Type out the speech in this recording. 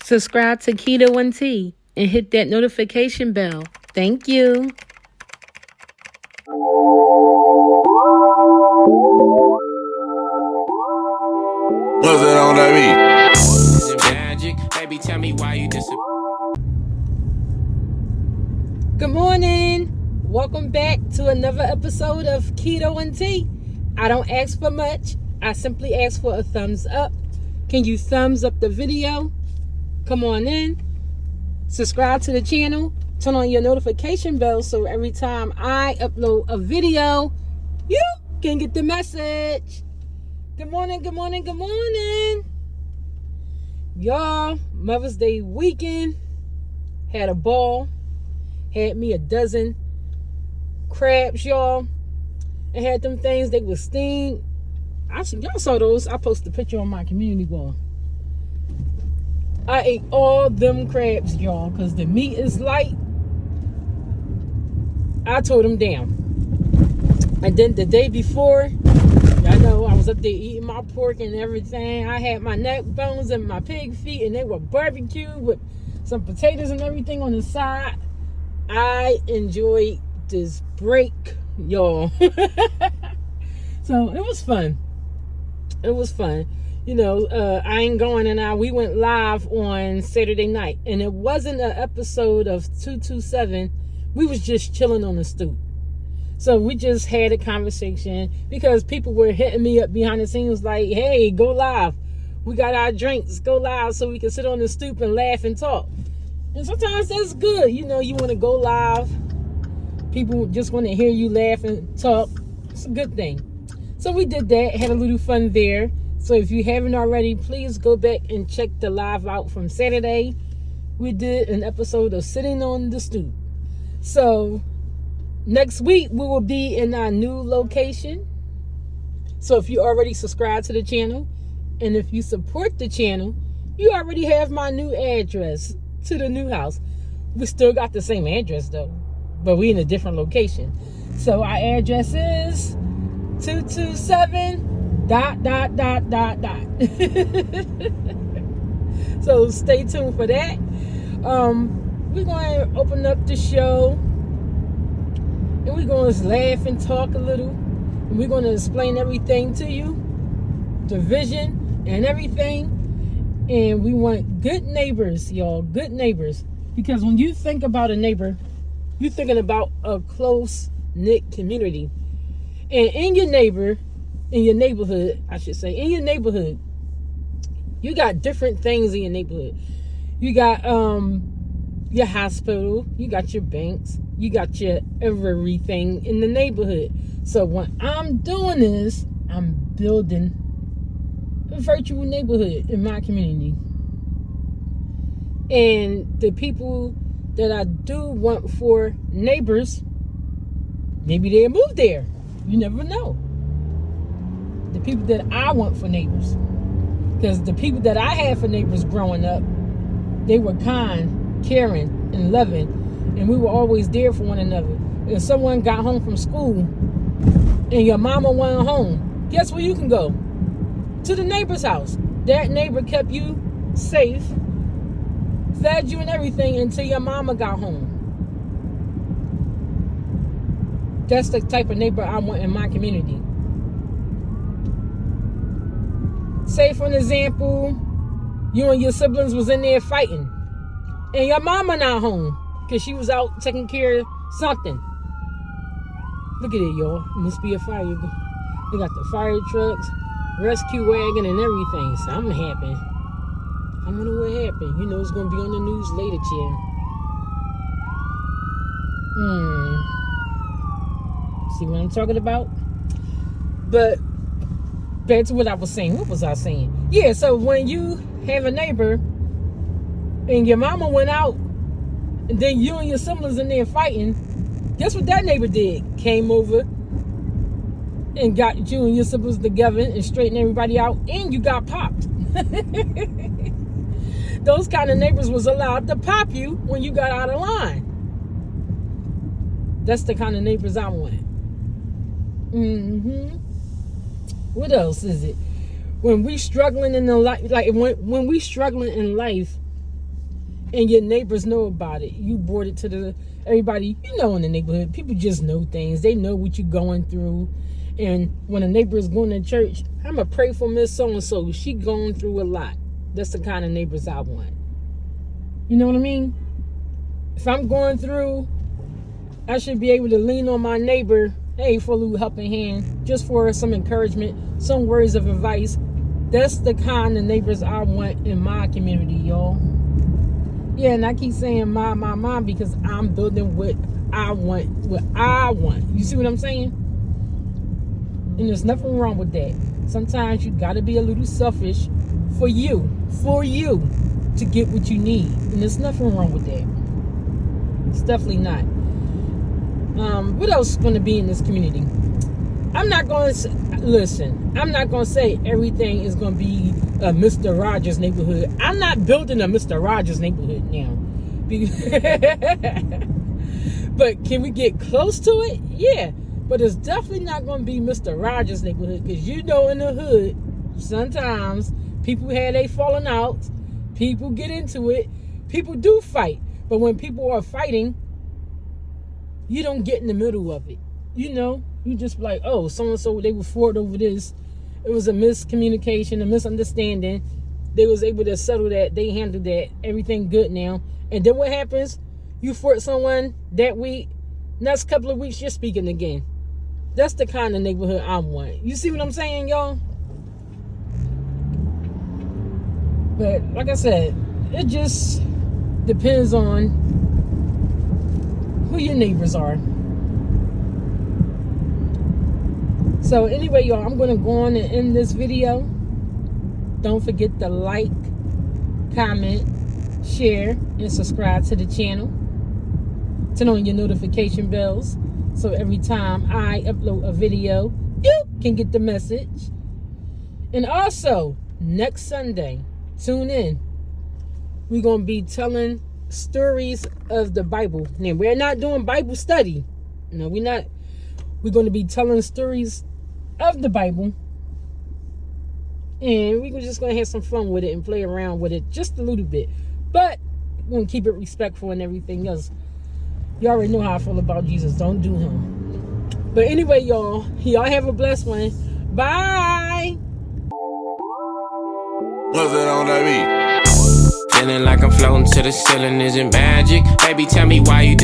Subscribe to Keto and Tea and hit that notification bell. Thank you. What's that on that beat? Magic, baby, tell me why you disappear. Good morning. Welcome back to another episode of Keto and Tea. I don't ask for much. I simply ask for a thumbs up. Can you thumbs up the video? Come on in. Subscribe to the channel. Turn on your notification bell so every time I upload a video, you can get the message. Good morning, good morning, good morning. Y'all, Mother's Day weekend. Had a ball. Had me a dozen crabs, y'all. And had them things they was steamed. Y'all saw those. I posted a picture on my community wall. I ate all them crabs, y'all, because the meat is light. I tore them down. And then the day before, I know I was up there eating my pork and everything. I had my neck bones and my pig feet, and they were barbecued with some potatoes and everything on the side. I enjoyed this break, y'all. So it was fun. It was fun. You know, I Ain't Going and we went live on Saturday night, and it wasn't an episode of 227. We was just chilling on the stoop. So we just had a conversation because people were hitting me up behind the scenes like, hey, go live. We got our drinks. Go live so we can sit on the stoop and laugh and talk. And sometimes that's good. You know, you want to go live. People just want to hear you laugh and talk. It's a good thing. So we did that. Had a little fun there. So if you haven't already, please go back and check the live out from Saturday. We did an episode of Sitting on the Stoop. So next week we will be in our new location. So if you already subscribe to the channel and if you support the channel, you already have my new address to the new house. We still got the same address though, but we in a different location. So our address is 227 ... So stay tuned for that. We're going to open up the show and we're going to laugh and talk a little, and we're going to explain everything to you, the vision and everything. And we want good neighbors, y'all, good neighbors, because when you think about a neighbor, you're thinking about a close-knit community. And in your neighborhood, you got different things in your neighborhood. You got your hospital, you got your banks, you got your everything in the neighborhood. So what I'm doing is I'm building a virtual neighborhood in my community. And the people that I do want for neighbors, maybe they'll move there. You never know. The people that I want for neighbors. Because the people that I had for neighbors growing up, they were kind, caring, and loving. And we were always there for one another. If someone got home from school and your mama went home, guess where you can go? To the neighbor's house. That neighbor kept you safe, fed you and everything until your mama got home. That's the type of neighbor I want in my community. Say, for an example, you and your siblings was in there fighting, and your mama not home because she was out taking care of something. Look at it, y'all. It must be a fire. They got the fire trucks, rescue wagon, and everything. Something happened. I wonder what happened. You know it's going to be on the news later, chill. See what I'm talking about? But back to what I was saying. What was I saying? Yeah, so when you have a neighbor and your mama went out and then you and your siblings in there fighting, guess what that neighbor did? Came over and got you and your siblings together and straightened everybody out, and you got popped. Those kind of neighbors was allowed to pop you when you got out of line. That's the kind of neighbors I want. What else is it? When we struggling in the life, like when we struggling in life, and your neighbors know about it. You brought it to everybody, in the neighborhood. People just know things. They know what you're going through. And when a neighbor is going to church, I'm going to pray for Miss So-and-so. She going through a lot. That's the kind of neighbors I want. You know what I mean? If I'm going through, I should be able to lean on my neighbor, hey, for a little helping hand, just for some encouragement, some words of advice. That's the kind of neighbors I want in my community, y'all. Yeah, and I keep saying my, because I'm building what I want. You see what I'm saying? And there's nothing wrong with that. Sometimes you got to be a little selfish for you to get what you need. And there's nothing wrong with that. It's definitely not. What else is going to be in this community? I'm not going to say everything is going to be a Mr. Rogers neighborhood. I'm not building a Mr. Rogers neighborhood now. But can we get close to it? Yeah. But it's definitely not going to be Mr. Rogers neighborhood, because in the hood, sometimes people have they falling out. People get into it. People do fight. But when people are fighting, you don't get in the middle of it. You just be like, oh, so-and-so, they were fought over this. It was a miscommunication, a misunderstanding. They was able to settle that. They handled that. Everything good now. And then what happens? You fought someone that week. Next couple of weeks, you're speaking again. That's the kind of neighborhood I want. You see what I'm saying, y'all? But like I said, it just depends on who your neighbors are. So anyway, y'all, I'm going to go on and end this video. Don't forget to like, comment, share, and subscribe to the channel. Turn on your notification bells so every time I upload a video, you can get the message. And also, next Sunday, tune in. We're going to be telling stories of the Bible. Now, we're not doing Bible study. No, we're not. We're going to be telling stories of the Bible. And we're just going to have some fun with it and play around with it just a little bit. But we're going to keep it respectful and everything else. You already know how I feel about Jesus. Don't do him. But anyway, y'all have a blessed one. Bye. What's that on that beat? Feeling like I'm floating to the ceiling, isn't magic. Baby, tell me why you